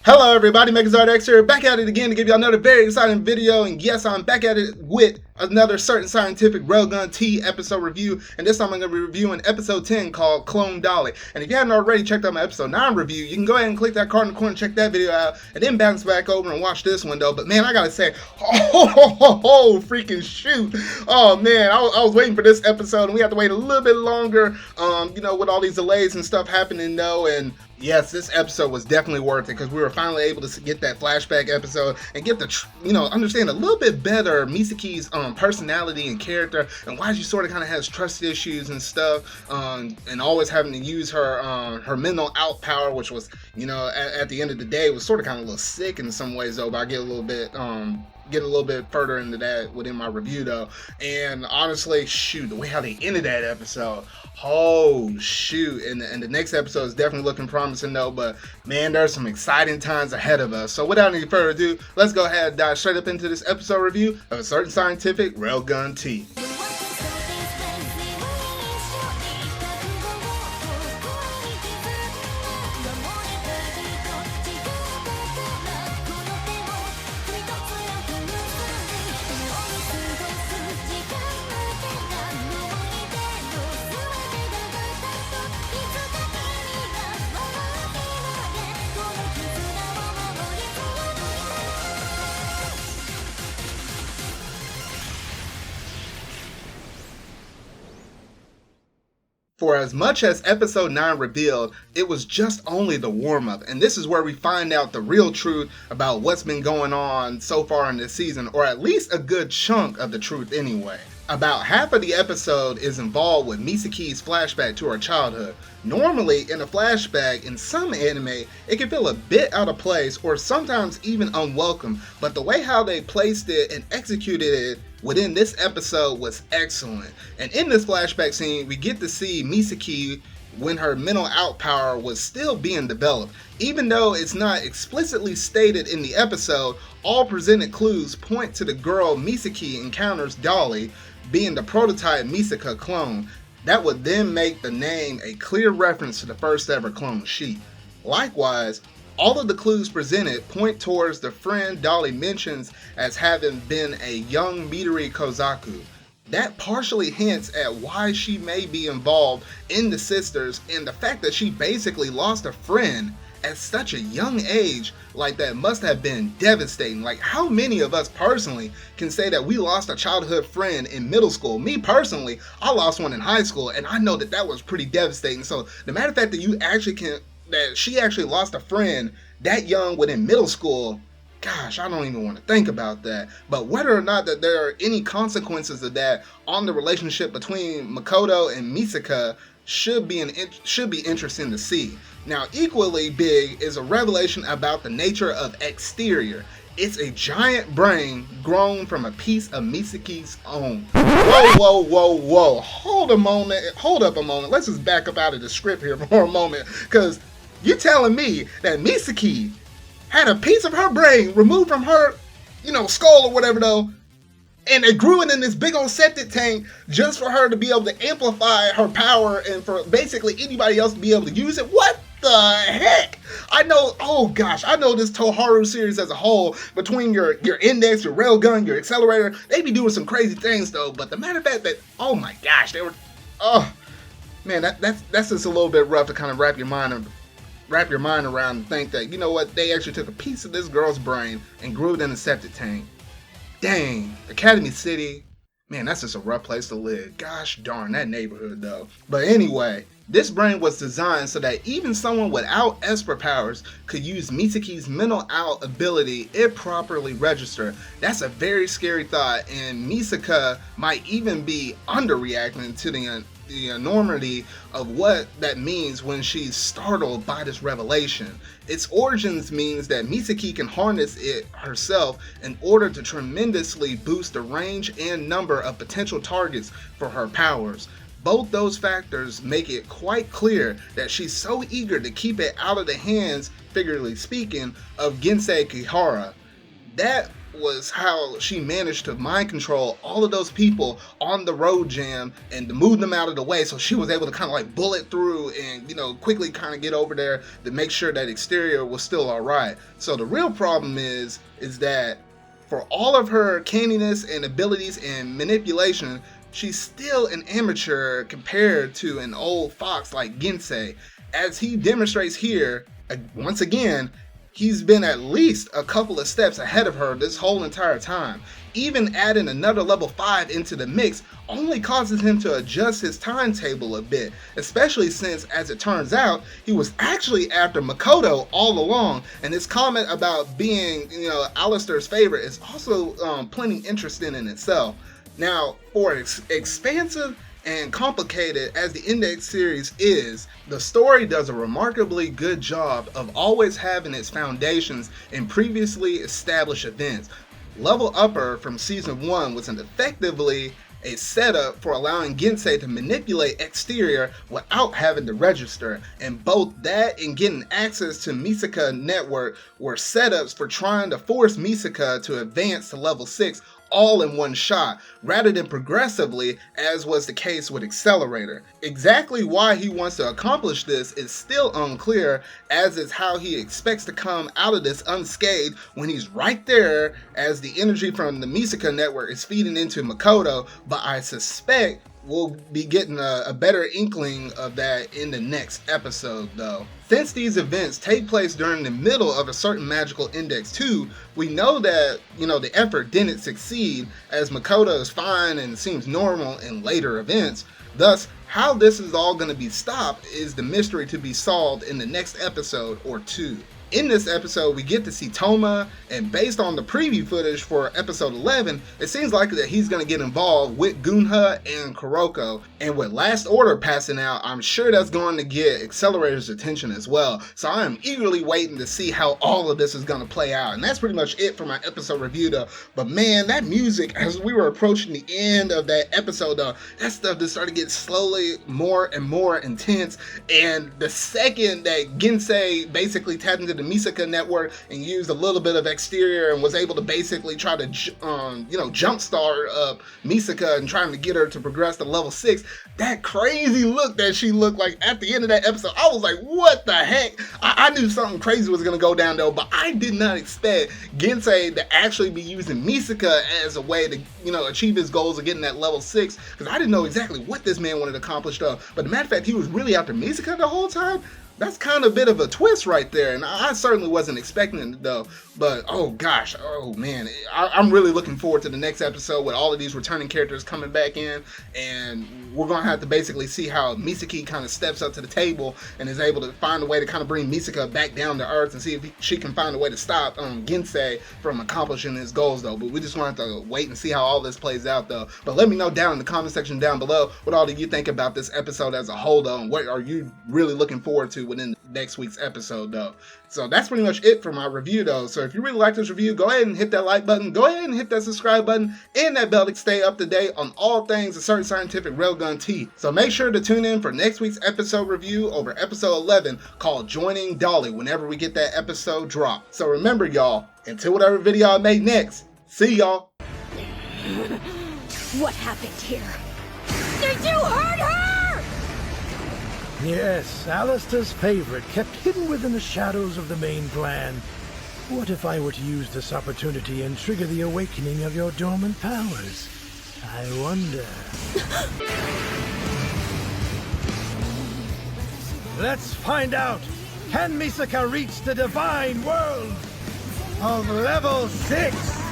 Hello everybody, MechaZardX here, back at it again to give you another very exciting video, and yes, I'm back at it with another certain scientific Railgun T episode review, and this time I'm going to be reviewing episode 10 called Clone Dolly. And if you haven't already checked out my episode 9 review, you can go ahead and click that card in the corner and check that video out, and then bounce back over and watch this one though. But man, I gotta say, freaking shoot. Oh man, I was waiting for this episode, and we have to wait a little bit longer, with all these delays and stuff happening though, and yes, this episode was definitely worth it because we were finally able to get that flashback episode and get the, understand a little bit better Misaki's personality and character, and why she sort of kind of has trust issues and stuff, and always having to use her mental out power, which was, at the end of the day, was sort of kind of a little sick in some ways though. But I get a little bit further into that within my review though. And honestly, shoot, the way how they ended that episode, oh shoot, and the next episode is definitely looking promising though. But man, there's some exciting times ahead of us. So without any further ado, let's go ahead and dive straight up into this episode review of a certain scientific Railgun T. For as much as episode 9 revealed, it was just only the warm-up, and this is where we find out the real truth about what's been going on so far in this season, or at least a good chunk of the truth anyway. About half of the episode is involved with Misaki's flashback to her childhood. Normally, in a flashback, in some anime, it can feel a bit out of place or sometimes even unwelcome, but the way how they placed it and executed it within this episode was excellent. And in this flashback scene, we get to see Misaki when her mental out power was still being developed. Even though it's not explicitly stated in the episode, all presented clues point to the girl Misaki encounters, Dolly, being the prototype Misaka clone. That would then make the name a clear reference to the first ever clone sheep. Likewise, all of the clues presented point towards the friend Dolly mentions as having been a young Midori Kozaku. That partially hints at why she may be involved in the sisters, and the fact that she basically lost a friend at such a young age, like that must have been devastating. Like, how many of us personally can say that we lost a childhood friend in middle school? Me personally, I lost one in high school, and I know that that was pretty devastating. So the matter of fact that she actually lost a friend that young within middle school, gosh, I don't even want to think about that. But whether or not that there are any consequences of that on the relationship between Makoto and Misaka should be interesting to see. Now, equally big is a revelation about the nature of exterior. It's a giant brain grown from a piece of Misaki's own. Whoa. Hold up a moment. Let's just back up out of the script here for a moment. Because you're telling me that Misaki had a piece of her brain removed from her, skull or whatever though, and they grew it in this big old septic tank just for her to be able to amplify her power and for basically anybody else to be able to use it? What the heck? I know this Toharu series as a whole, between your index, your railgun, your accelerator, they be doing some crazy things though. But the matter of fact that, oh my gosh, they were, man, that's just a little bit rough to kind of wrap your mind around and think that, they actually took a piece of this girl's brain and grew it in a septic tank. Dang, Academy City, man, that's just a rough place to live. Gosh darn, that neighborhood though. But anyway, this brain was designed so that even someone without Esper powers could use Misaki's mental out ability if properly registered. That's a very scary thought, and Misaka might even be underreacting to the enormity of what that means when she's startled by this revelation. Its origins means that Misaki can harness it herself in order to tremendously boost the range and number of potential targets for her powers. Both those factors make it quite clear that she's so eager to keep it out of the hands, figuratively speaking, of Gensei Kihara. That was how she managed to mind control all of those people on the road jam and to move them out of the way, so she was able to kind of like bullet through and, you know, quickly kind of get over there to make sure that exterior was still all right. So the real problem is that for all of her canniness and abilities and manipulation, she's still an amateur compared to an old fox like Gensei. As he demonstrates here, once again, he's been at least a couple of steps ahead of her this whole entire time. Even adding another level 5 into the mix only causes him to adjust his timetable a bit, especially since, as it turns out, he was actually after Makoto all along, and his comment about being, you know, Alistair's favorite is also plenty interesting in itself. Now, for expansive and complicated as the Index series is, the story does a remarkably good job of always having its foundations in previously established events. Level Upper from Season 1 was effectively a setup for allowing Gensei to manipulate exterior without having to register, and both that and getting access to Misaka Network were setups for trying to force Misaka to advance to level 6 all in one shot, rather than progressively, as was the case with Accelerator. Exactly why he wants to accomplish this is still unclear, as is how he expects to come out of this unscathed when he's right there as the energy from the Misaka Network is feeding into Makoto, but I suspect we'll be getting a better inkling of that in the next episode though. Since these events take place during the middle of a certain magical index 2, we know that, you know, the effort didn't succeed, as Makoto is fine and seems normal in later events. Thus, how this is all going to be stopped is the mystery to be solved in the next episode or two. In this episode, we get to see Toma, and based on the preview footage for episode 11, it seems likely that he's going to get involved with Gunha and Kuroko, and with Last Order passing out, I'm sure that's going to get Accelerator's attention as well. So I am eagerly waiting to see how all of this is going to play out, and that's pretty much it for my episode review though. But man, that music, as we were approaching the end of that episode though, that stuff just started getting slowly more and more intense, and the second that Gensei basically tapped into the Misaka Network and used a little bit of exterior and was able to basically try to jumpstart Misaka and trying to get her to progress to level 6, that crazy look that she looked like at the end of that episode, I was like, what the heck? I knew something crazy was going to go down though, but I did not expect Gensei to actually be using Misaka as a way to, you know, achieve his goals of getting that level 6, because I didn't know exactly what this man wanted to accomplish though. But the matter of fact, he was really after Misaka the whole time. That's kind of a bit of a twist right there, and I certainly wasn't expecting it though. But oh gosh, oh man, I'm really looking forward to the next episode with all of these returning characters coming back in, and we're gonna have to basically see how Misaki kind of steps up to the table and is able to find a way to kind of bring Misaka back down to earth and see if she can find a way to stop Gensei from accomplishing his goals though. But we just want to wait and see how all this plays out though. But let me know down in the comment section down below what all do you think about this episode as a whole though, and what are you really looking forward to within next week's episode though. So that's pretty much it for my review though. So if you really like this review, go ahead and hit that like button, go ahead and hit that subscribe button and that bell to stay up to date on all things Assert Scientific Railgun Tea. So make sure to tune in for next week's episode review over episode 11 called Joining Dolly whenever we get that episode drop. So remember y'all, until whatever video I make next, see y'all. What happened here? Did you hurt her? Yes, Alistair's favorite, kept hidden within the shadows of the main plan. What if I were to use this opportunity and trigger the awakening of your dormant powers? I wonder. Let's find out! Can Misaka reach the divine world of level 6?